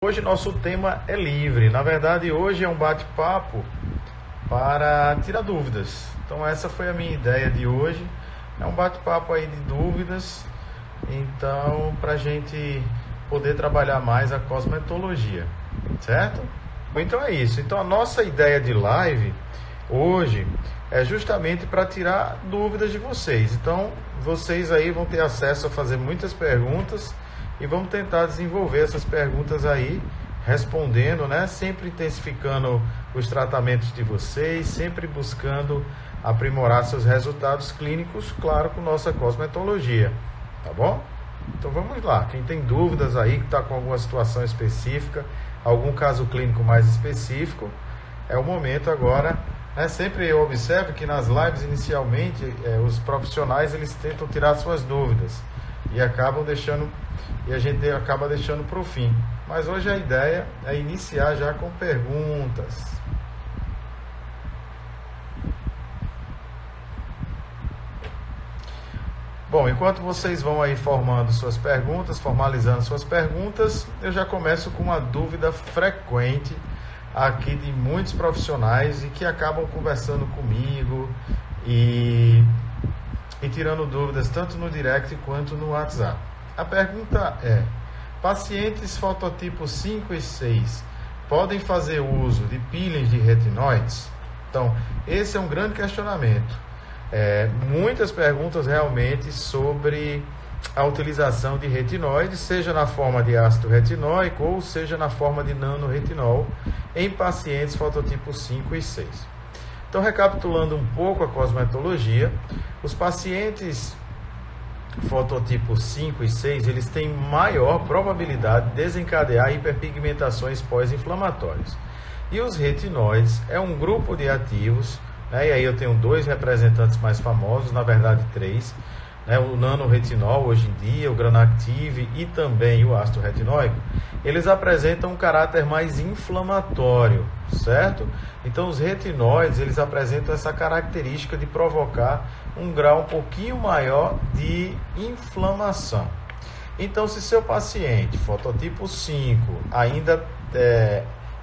Hoje nosso tema é livre. Na verdade, hoje é um bate-papo para tirar dúvidas. Então essa foi a minha ideia de hoje. É um bate-papo aí de dúvidas. Então, para a gente poder trabalhar mais a cosmetologia, certo? Então é isso. Então a nossa ideia de live hoje é justamente para tirar dúvidas de vocês. Então vocês aí vão ter acesso a fazer muitas perguntas e vamos tentar desenvolver essas perguntas aí, respondendo, né? Sempre intensificando os tratamentos de vocês, sempre buscando aprimorar seus resultados clínicos, claro, com nossa cosmetologia, tá bom? Então vamos lá, quem tem dúvidas aí, que está com alguma situação específica, algum caso clínico mais específico, é o momento agora, né? Sempre eu observo que nas lives inicialmente, os profissionais eles tentam tirar suas dúvidas e a gente acaba deixando para o fim. Mas hoje a ideia é iniciar já com perguntas. Bom, enquanto vocês vão aí formalizando suas perguntas, eu já começo com uma dúvida frequente aqui de muitos profissionais e que acabam conversando comigo e tirando dúvidas tanto no direct quanto no WhatsApp. A pergunta é: pacientes fototipo 5 e 6 podem fazer uso de peelings de retinóides? Então, esse é um grande questionamento. Muitas perguntas realmente sobre a utilização de retinóides, seja na forma de ácido retinóico ou seja na forma de nanoretinol em pacientes fototipo 5 e 6. Então, recapitulando um pouco a cosmetologia, os pacientes fototipo 5 e 6, eles têm maior probabilidade de desencadear hiperpigmentações pós-inflamatórias. E os retinóides é um grupo de ativos, né? E aí eu tenho dois representantes mais famosos, na verdade três, né? O nanoretinol hoje em dia, o Granactive e também o ácido retinóico. Eles apresentam um caráter mais inflamatório, certo? Então os retinóides, eles apresentam essa característica de provocar um grau um pouquinho maior de inflamação. Então, se seu paciente fototipo 5 ainda,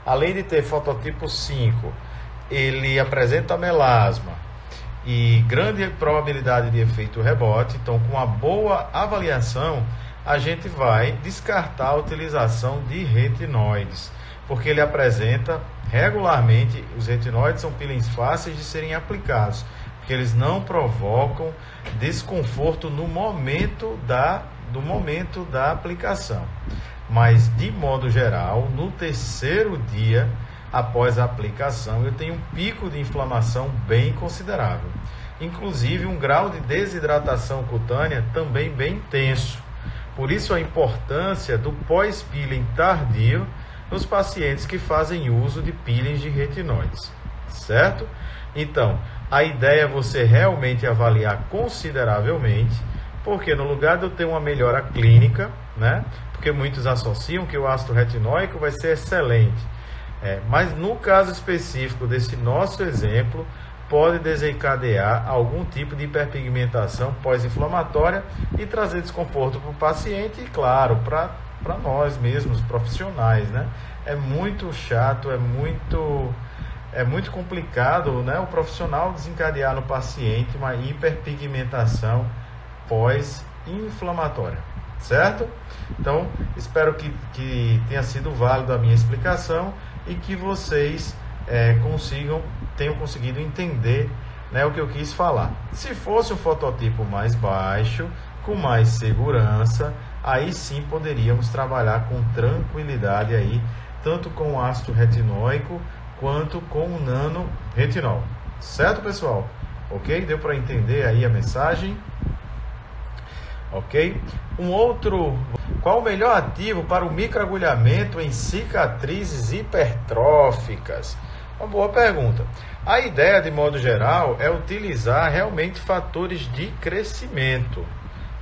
além de ter fototipo 5, ele apresenta melasma e grande probabilidade de efeito rebote, então com uma boa avaliação, a gente vai descartar a utilização de retinóides, porque ele apresenta regularmente, os retinóides são peelings fáceis de serem aplicados, porque eles não provocam desconforto no momento da aplicação. Mas, de modo geral, no terceiro dia após a aplicação, eu tenho um pico de inflamação bem considerável. Inclusive, um grau de desidratação cutânea também bem intenso. Por isso, a importância do pós-peeling tardio nos pacientes que fazem uso de peelings de retinóides, certo? Então, a ideia é você realmente avaliar consideravelmente, porque no lugar de eu ter uma melhora clínica, né? Porque muitos associam que o ácido retinóico vai ser excelente. Mas no caso específico desse nosso exemplo, pode desencadear algum tipo de hiperpigmentação pós-inflamatória e trazer desconforto para o paciente e, claro, para nós mesmos, profissionais, né? É muito chato, é muito complicado, né, o profissional desencadear no paciente uma hiperpigmentação pós-inflamatória, certo? Então, espero que tenha sido válido a minha explicação e que vocês tenham conseguido entender, né, o que eu quis falar. Se fosse um fototipo mais baixo, com mais segurança, aí sim poderíamos trabalhar com tranquilidade aí, tanto com o ácido retinóico quanto com o nanoretinol. Certo, pessoal? Ok? Deu para entender aí a mensagem? Ok? Qual o melhor ativo para o microagulhamento em cicatrizes hipertróficas? Uma boa pergunta. A ideia, de modo geral, é utilizar realmente fatores de crescimento.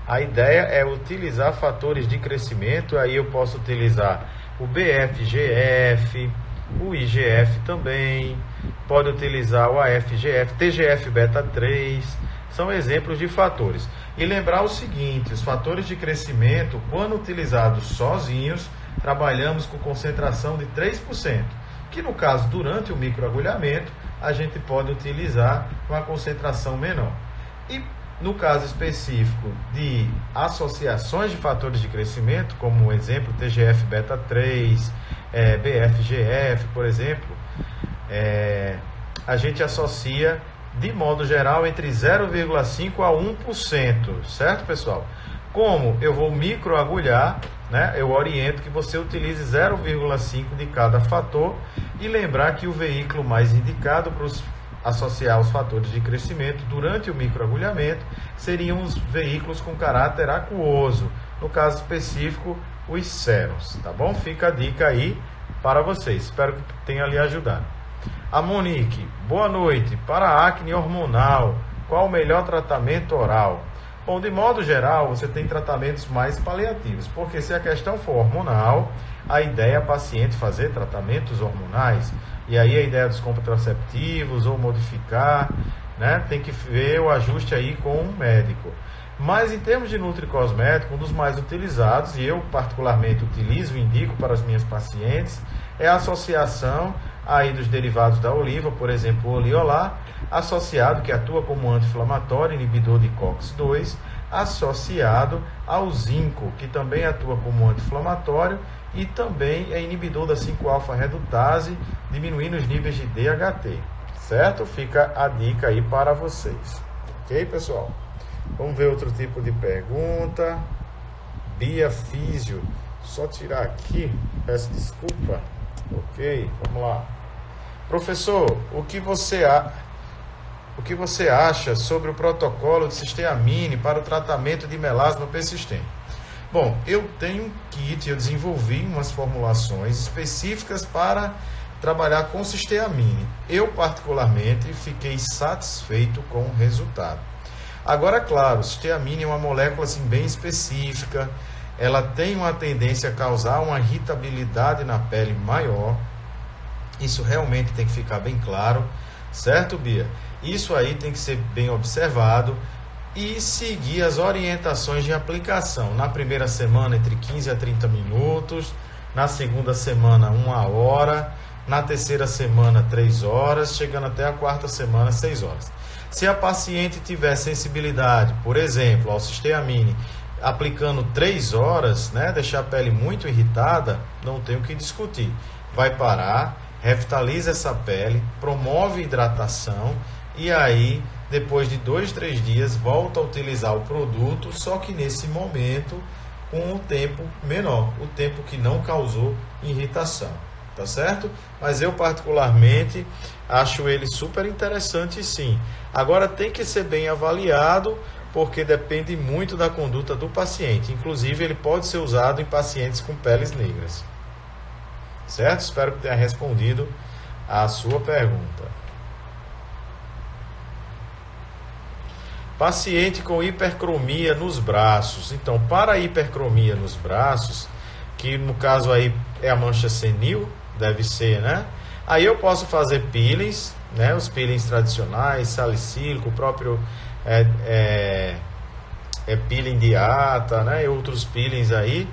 A ideia é utilizar fatores de crescimento, aí eu posso utilizar o BFGF, o IGF também, pode utilizar o AFGF, TGF-beta3, são exemplos de fatores. E lembrar o seguinte, os fatores de crescimento, quando utilizados sozinhos, trabalhamos com concentração de 3%, que no caso, durante o microagulhamento, a gente pode utilizar uma concentração menor. E no caso específico de associações de fatores de crescimento, como o exemplo TGF-beta3, BFGF, por exemplo, a gente associa de modo geral entre 0,5% a 1%, certo, pessoal? Como eu vou microagulhar, né, eu oriento que você utilize 0,5 de cada fator e lembrar que o veículo mais indicado para associar os fatores de crescimento durante o microagulhamento seriam os veículos com caráter aquoso, no caso específico, os sérums, tá bom? Fica a dica aí para vocês, espero que tenha lhe ajudado. A Monique, boa noite. Para a acne hormonal, qual o melhor tratamento oral? Bom, de modo geral, você tem tratamentos mais paliativos, porque se a questão for hormonal, a ideia é a paciente fazer tratamentos hormonais, e aí a ideia dos contraceptivos ou modificar, né? Tem que ver o ajuste aí com o médico. Mas em termos de nutricosmético, um dos mais utilizados, e eu particularmente utilizo e indico para as minhas pacientes, é a associação aí dos derivados da oliva, por exemplo, o Oliolar, associado, que atua como anti-inflamatório, inibidor de COX-2, associado ao zinco, que também atua como anti-inflamatório e também é inibidor da 5-alfa-redutase, diminuindo os níveis de DHT, certo? Fica a dica aí para vocês. Ok, pessoal? Vamos ver outro tipo de pergunta. Bia Físio, só tirar aqui, peço desculpa. Ok, vamos lá. Professor, o que você acha sobre o protocolo de cisteamine para o tratamento de melasma persistente? Bom, eu tenho um kit, eu desenvolvi umas formulações específicas para trabalhar com cisteamine. Eu, particularmente, fiquei satisfeito com o resultado. Agora, claro, cisteamine é uma molécula assim, bem específica, ela tem uma tendência a causar uma irritabilidade na pele maior. Isso realmente tem que ficar bem claro, certo, Bia? Isso aí tem que ser bem observado e seguir as orientações de aplicação. Na primeira semana, entre 15 a 30 minutos. Na segunda semana, 1 hora. Na terceira semana, 3 horas. Chegando até a quarta semana, 6 horas. Se a paciente tiver sensibilidade, por exemplo, ao cisteamine, aplicando 3 horas, né, deixar a pele muito irritada, não tem o que discutir. Vai parar, revitaliza essa pele, promove hidratação e aí, depois de 2, 3 dias, volta a utilizar o produto, só que nesse momento com um tempo menor, o tempo que não causou irritação, tá certo? Mas eu particularmente acho ele super interessante sim. Agora tem que ser bem avaliado, porque depende muito da conduta do paciente. Inclusive, ele pode ser usado em pacientes com peles negras. Certo? Espero que tenha respondido a sua pergunta. Paciente com hipercromia nos braços. Então, para a hipercromia nos braços, que no caso aí é a mancha senil, deve ser, né? Aí eu posso fazer peelings, né? Os peelings tradicionais, salicílico, o próprio peeling de ata, né? E outros peelings aí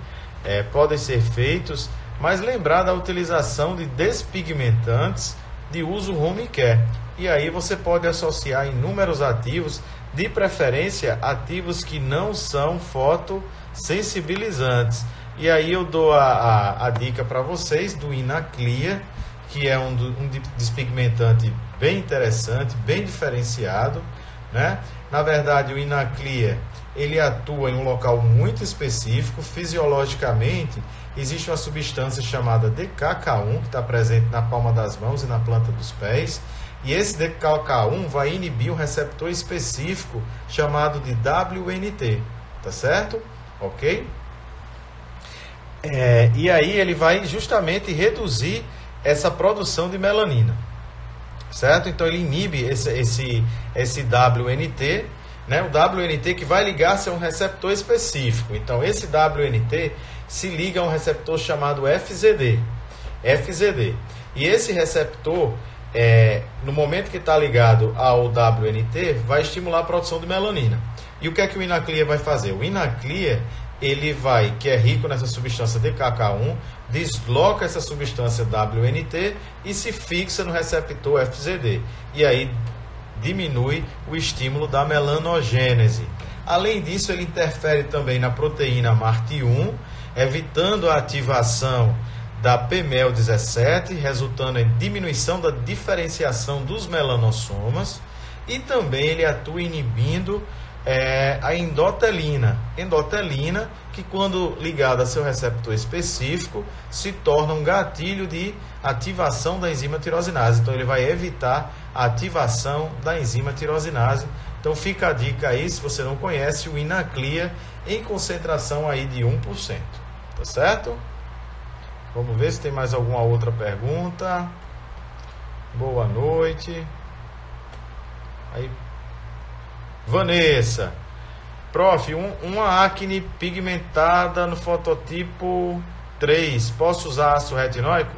podem ser feitos, mas lembrar da utilização de despigmentantes de uso home care. E aí você pode associar inúmeros ativos, de preferência ativos que não são fotossensibilizantes. E aí eu dou a dica para vocês do Inaclia, que é um despigmentante bem interessante, bem diferenciado, né? Na verdade, o Inaclia, ele atua em um local muito específico. Fisiologicamente, existe uma substância chamada DKK1, que está presente na palma das mãos e na planta dos pés. E esse DKK1 vai inibir um receptor específico chamado de WNT, tá certo? Ok? E aí ele vai justamente reduzir essa produção de melanina, certo? Então ele inibe esse WNT, né? O WNT que vai ligar-se a um receptor específico. Então esse WNT se liga a um receptor chamado FZD. E esse receptor, no momento que está ligado ao WNT, vai estimular a produção de melanina. E o que é que o Inaclia vai fazer? O Inaclia, que é rico nessa substância DKK1, desloca essa substância WNT e se fixa no receptor FZD. E aí diminui o estímulo da melanogênese. Além disso, ele interfere também na proteína MART1, evitando a ativação da PMEL17, resultando em diminuição da diferenciação dos melanossomas. E também ele atua inibindo a endotelina. Endotelina, que quando ligada a seu receptor específico, se torna um gatilho de ativação da enzima tirosinase. Então ele vai evitar a ativação da enzima tirosinase. Então fica a dica aí, se você não conhece, o Inaclia em concentração aí de 1%. Tá certo? Vamos ver se tem mais alguma outra pergunta. Boa noite. Aí, Vanessa, prof, uma acne pigmentada no fototipo 3, posso usar ácido retinóico,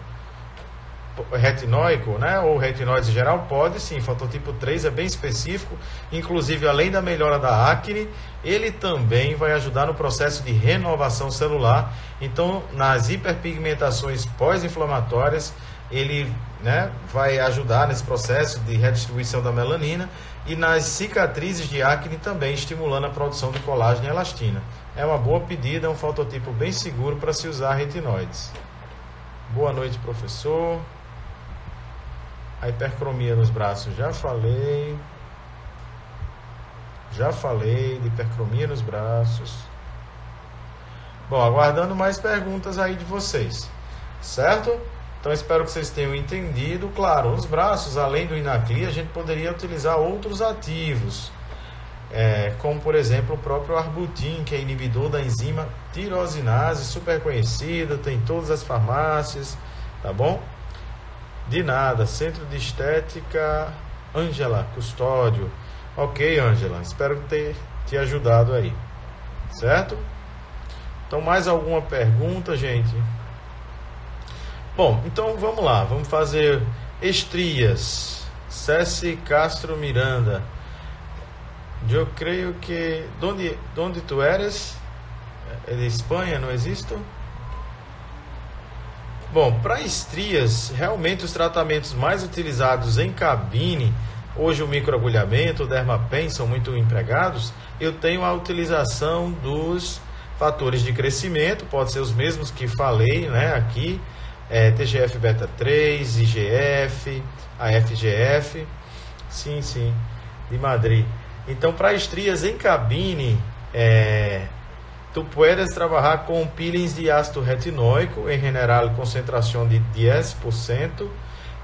né? Ou retinoides em geral? Pode sim, fototipo 3 é bem específico, inclusive além da melhora da acne, ele também vai ajudar no processo de renovação celular. Então, nas hiperpigmentações pós-inflamatórias, ele, né, vai ajudar nesse processo de redistribuição da melanina, e nas cicatrizes de acne também, estimulando a produção de colágeno e elastina. É uma boa pedida, é um fototipo bem seguro para se usar retinoides. Boa noite, professor. A hipercromia nos braços, já falei de hipercromia nos braços. Bom, aguardando mais perguntas aí de vocês, certo? Então espero que vocês tenham entendido. Claro, nos braços, além do Inaclia, a gente poderia utilizar outros ativos, como por exemplo o próprio Arbutin, que é inibidor da enzima tirosinase, super conhecido, tem em todas as farmácias, tá bom? De nada. Centro de Estética, Ângela Custódio. Ok, Ângela, espero ter te ajudado aí, certo? Então, mais alguma pergunta, gente? Bom, então vamos lá, vamos fazer estrias. Ceci Castro Miranda. Eu creio que... Donde tu eres? É de Espanha, não existe? Bom, para estrias, realmente os tratamentos mais utilizados em cabine, hoje o microagulhamento, o Dermapen são muito empregados. Eu tenho a utilização dos fatores de crescimento, pode ser os mesmos que falei, né, aqui, TGF-beta-3, IGF, AFGF, sim, de Madrid. Então, para estrias em cabine, tu puedes trabalhar com peelings de ácido retinóico, em general concentração de 10%,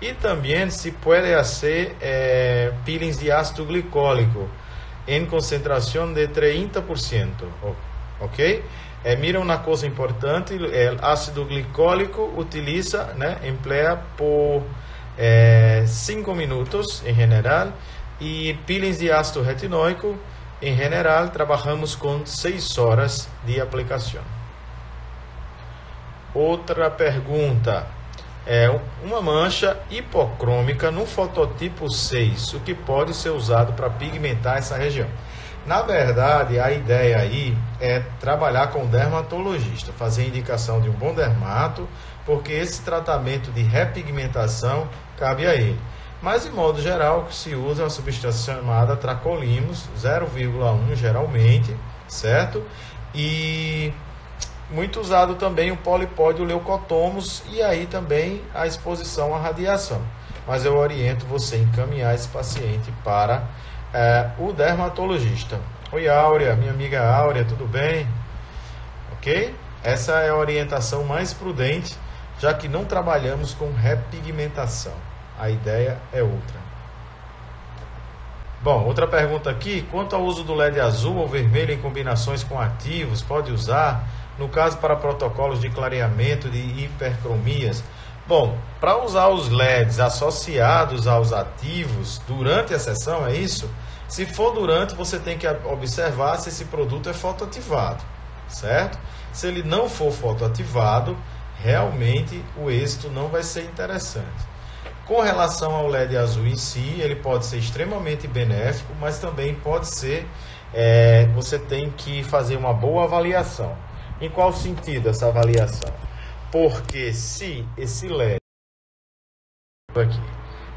e também se pode fazer peelings de ácido glicólico, em concentração de 30%, ok? Mira uma coisa importante, o ácido glicólico utiliza, né, emplea por 5 minutos em geral, e peelings de ácido retinóico, em geral, trabalhamos com 6 horas de aplicação. Outra pergunta, uma mancha hipocrômica no fototipo 6, o que pode ser usado para pigmentar essa região? Na verdade, a ideia aí é trabalhar com o dermatologista, fazer a indicação de um bom dermato, porque esse tratamento de repigmentação cabe a ele. Mas, de modo geral, o que se usa é uma substância chamada Tracolimos, 0,1 geralmente, certo? E muito usado também o polipódio leucotomos, e aí também a exposição à radiação. Mas eu oriento você a encaminhar esse paciente para o dermatologista. Oi, Áurea, minha amiga Áurea, tudo bem? Ok? Essa é a orientação mais prudente, já que não trabalhamos com repigmentação. A ideia é outra. Bom, outra pergunta aqui. Quanto ao uso do LED azul ou vermelho em combinações com ativos, pode usar? No caso, para protocolos de clareamento de hipercromias. Bom, para usar os LEDs associados aos ativos durante a sessão, é isso? Se for durante, você tem que observar se esse produto é fotoativado, certo? Se ele não for fotoativado, realmente o êxito não vai ser interessante. Com relação ao LED azul em si, ele pode ser extremamente benéfico, mas também pode ser, você tem que fazer uma boa avaliação. Em qual sentido essa avaliação? Porque se esse LED aqui,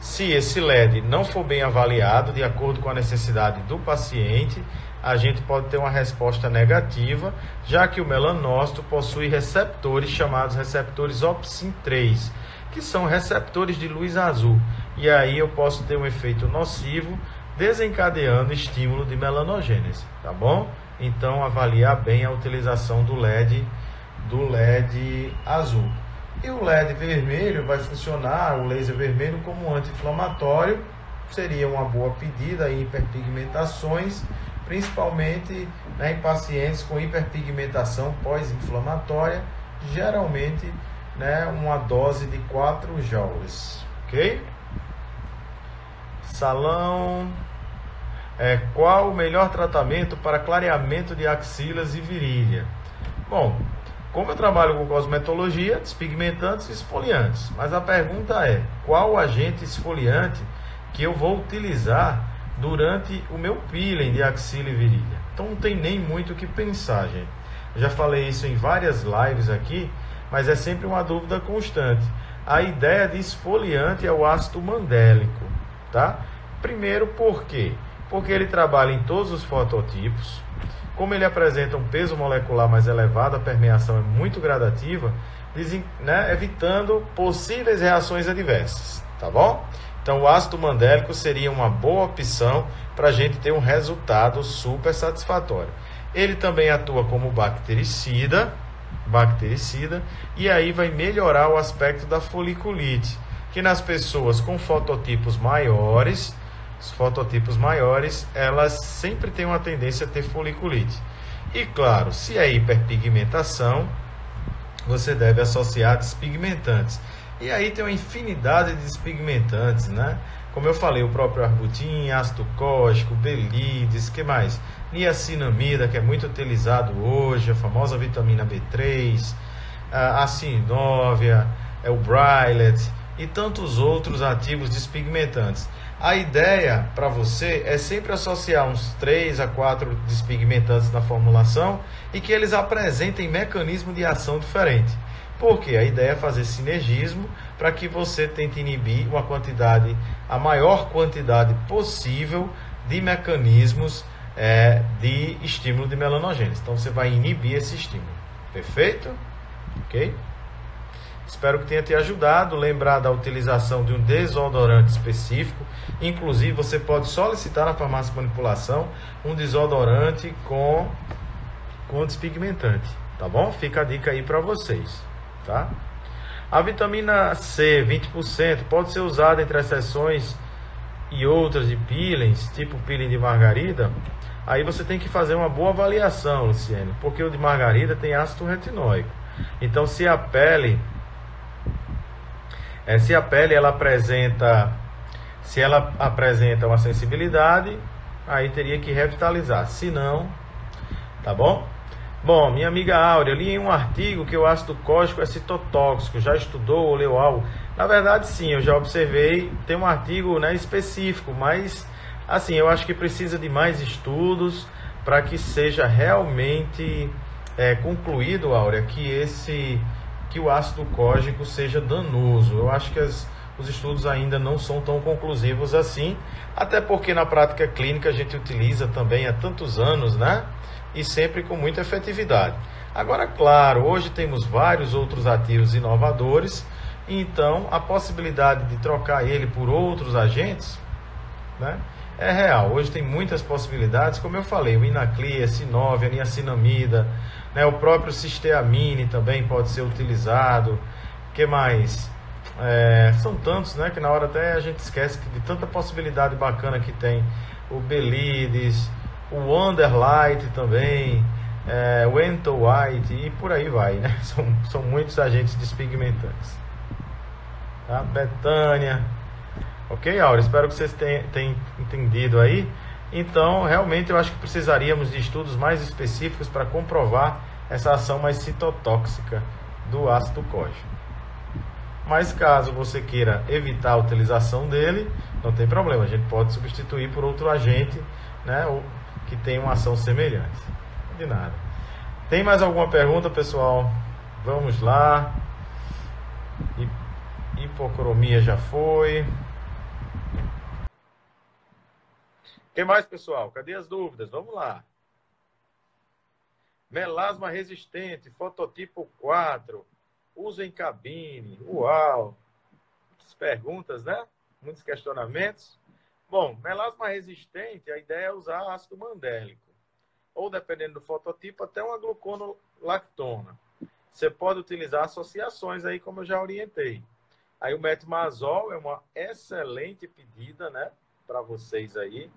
se esse LED não for bem avaliado de acordo com a necessidade do paciente, a gente pode ter uma resposta negativa, já que o melanócito possui receptores chamados receptores opsin 3, que são receptores de luz azul. E aí eu posso ter um efeito nocivo, desencadeando estímulo de melanogênese, tá bom? Então avaliar bem a utilização do LED azul. E o LED vermelho vai funcionar, o laser vermelho, como anti-inflamatório. Seria uma boa pedida em hiperpigmentações, principalmente, né, em pacientes com hiperpigmentação pós-inflamatória, geralmente, né, uma dose de 4 joules, ok? Salão, qual o melhor tratamento para clareamento de axilas e virilha? Bom, como eu trabalho com cosmetologia, despigmentantes e esfoliantes, mas a pergunta é, qual o agente esfoliante que eu vou utilizar durante o meu peeling de axila e virilha? Então não tem nem muito o que pensar, gente. Eu já falei isso em várias lives aqui, mas é sempre uma dúvida constante. A ideia de esfoliante é o ácido mandélico, tá? Primeiro, por quê? Porque ele trabalha em todos os fototipos. Como ele apresenta um peso molecular mais elevado, a permeação é muito gradativa, né, evitando possíveis reações adversas, tá bom? Então o ácido mandélico seria uma boa opção para a gente ter um resultado super satisfatório. Ele também atua como bactericida, e aí vai melhorar o aspecto da foliculite, que nas pessoas com fototipos maiores, elas sempre têm uma tendência a ter foliculite. E claro, se é hiperpigmentação, você deve associar despigmentantes. E aí tem uma infinidade de despigmentantes, né? Como eu falei, o próprio arbutin, ácido cóstico, belides, que mais? Niacinamida, que é muito utilizado hoje, a famosa vitamina B3, a sinóvia, o Brylet e tantos outros ativos despigmentantes. A ideia para você é sempre associar uns 3 a 4 despigmentantes na formulação e que eles apresentem mecanismo de ação diferente. Porque a ideia é fazer sinergismo para que você tente inibir a maior quantidade possível de mecanismos de estímulo de melanogênese. Então você vai inibir esse estímulo. Perfeito? Ok? Espero que tenha te ajudado. Lembrar da utilização de um desodorante específico. Inclusive, você pode solicitar na farmácia de manipulação um desodorante com despigmentante. Tá bom? Fica a dica aí para vocês. Tá? A vitamina C, 20%, pode ser usada entre as sessões e outras de peelings, tipo peeling de margarida. Aí você tem que fazer uma boa avaliação, Luciene, porque o de margarida tem ácido retinóico. Então, se a pele ela apresenta uma sensibilidade, aí teria que revitalizar. Se não, tá bom? Bom, minha amiga Áurea, li em um artigo que o ácido cóstico é citotóxico. Já estudou ou leu algo? Na verdade, sim, eu já observei. Tem um artigo, né, específico, mas assim, eu acho que precisa de mais estudos para que seja realmente concluído, Áurea, que o ácido cóstico seja danoso. Eu acho que os estudos ainda não são tão conclusivos assim, até porque na prática clínica a gente utiliza também há tantos anos, né? E sempre com muita efetividade. Agora, claro, hoje temos vários outros ativos inovadores, então a possibilidade de trocar ele por outros agentes, né, é real. Hoje tem muitas possibilidades, como eu falei, o Inacli, a sinóvia, a niacinamida, né, o próprio cisteamine também pode ser utilizado. O que mais? São tantos, né, que na hora até a gente esquece de tanta possibilidade bacana que tem. O Belides, o Wonderlight também, o Ento White e por aí vai, né? São muitos agentes despigmentantes. Tá? Betânia. Ok, Áurea? Espero que vocês tenham entendido aí. Então, realmente, eu acho que precisaríamos de estudos mais específicos para comprovar essa ação mais citotóxica do ácido cóstico. Mas caso você queira evitar a utilização dele, não tem problema. A gente pode substituir por outro agente, né, que tem uma ação semelhante. De nada. Tem mais alguma pergunta, pessoal? Vamos lá. Hipocromia já foi. O que mais, pessoal? Cadê as dúvidas? Vamos lá. Melasma resistente, fototipo 4, uso em cabine. Uau! Muitas perguntas, né? Muitos questionamentos. Bom, melasma resistente, a ideia é usar ácido mandélico. Ou, dependendo do fototipo, até uma gluconolactona. Você pode utilizar associações aí, como eu já orientei. Aí o metimazol é uma excelente pedida, né? Para vocês aí.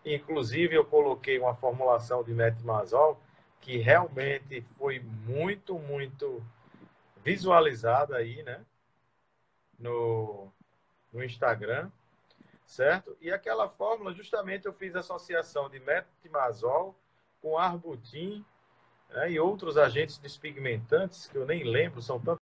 Inclusive, eu coloquei uma formulação de metimazol que realmente foi muito visualizada aí, né? No Instagram, certo? E aquela fórmula, justamente eu fiz associação de metimazol com arbutin, né, e outros agentes despigmentantes, que eu nem lembro, são tantos